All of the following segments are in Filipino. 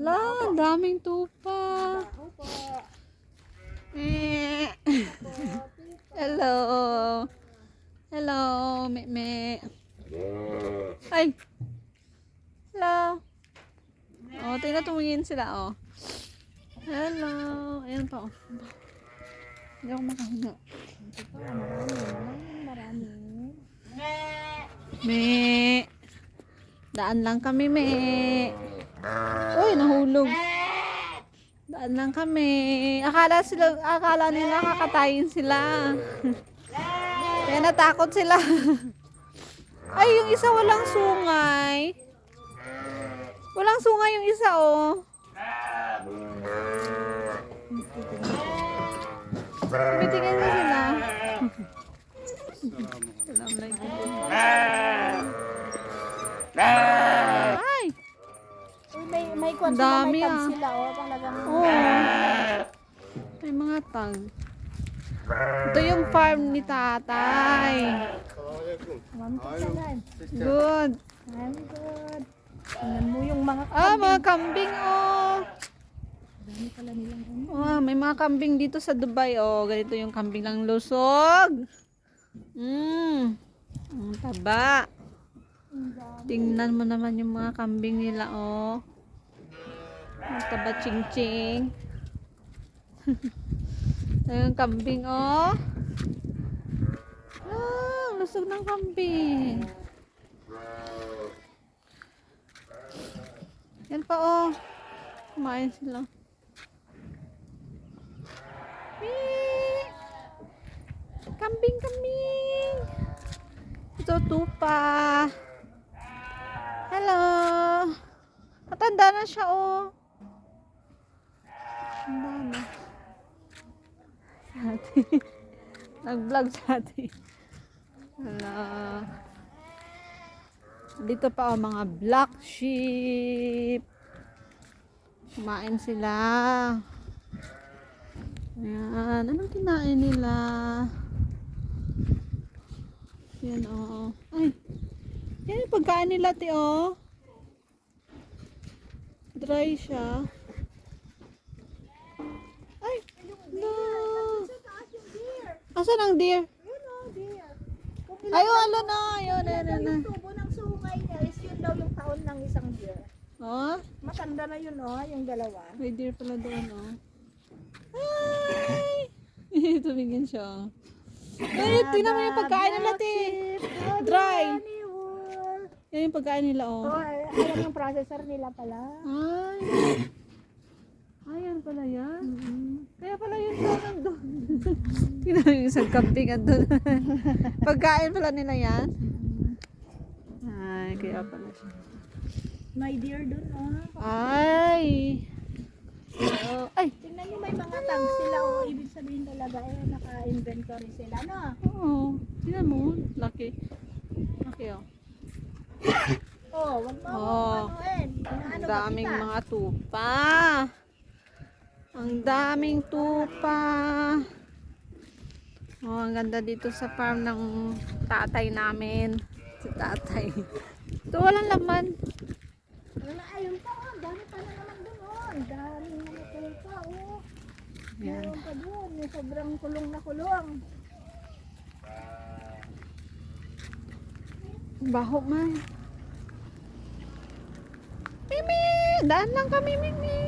La, daming tupa. Hello. Hello, me. Ay. Hello. Oh, tingnan tumingin sila, oh. Hello. Ayan pa, oh. Hindi ako makahinga. Marami. Me. Daan lang kami, me. Uy, nahulog. Daan lang kami. Akala nila kakatayin sila. Kaya natakot sila. Ay, yung isa walang sungay. Walang sungay yung isa, oh. Bitigay na sila. Assalamualaikum. Ay! Uy, may kwan sila, Dami, may tag ah. sila, oh, talagang. Oh. May mga tag. Ito yung farm ni tatay. Good. I'm good. Tingnan mo yung mga Mga kambing, oh. dami pala nilang ano. Oh, may mga kambing dito sa Dubai, oh. Ganito yung kambing lang lusog. Ang taba. Tingnan mo naman yung mga kambing nila, oh. Ang taba ching-ching. Ayun, kambing, oh. Ang lusog ng kambing. Yan pa, oh. Kumain sila. Kambing, kambing. Ito, tupa. Hello. Matanda na siya, oh. Matanda na. Ate. Nag-vlog sa ate. Hello. Dito pa, oh, mga black sheep. Kumain sila. Ayan. Anong kinain nila? Yan, oh. Ay. Yan yung pagkain nila, te, oh. Dry siya. Ay. No. Asan ang deer? Yun, oh, dear. Ay, oh, ala na. Ayun, Ilan daw ayun, yung tubo ng sungay niya is yun daw yung taon ng isang deer. Oh, Matanda na yun, oh, yung dalawa. may deer pala doon, oh. Ay! Tumingin siya. Ay, tingnan mo yung pagkain nila, te. Dry. Yan yung pagkain nila, oh. Oh, alam yung processor nila pala. Ay. Ayan pala yan. Kaya pala yun daw nandun. Tingnan mo yung isang kambing andun. Pagkain pala nila yan. Ay, kaya pala siya. My dear dun, oh. Ay. Oh, ay. Tingnan niyo may mga tags sila, oh. Ibig sabihin talaga, naka-inventory sila, no? Oo. Tingnan mo. Laki. Laki, oh. Oh, wag mo Oh. anuin. Ang daming mga tupa. Ang daming tupa. Oh, ang ganda dito sa farm ng tatay namin. Si tatay. Ito walang laman. Wala, ayun pa, oh. Dami pa na naman dun, oh. Ang daming mga tulpa, oh. Yan. Meron pa dun, yung sobrang kulong na kulong. Baho man. Mimi! Daan lang kami, Mimi!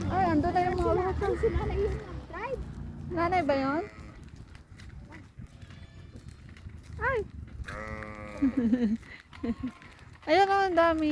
Ay, ando na yung mga ulo. Si nanay yun nag-drive. Nanay ba yun? Ay! Ayun, oh, ang dami.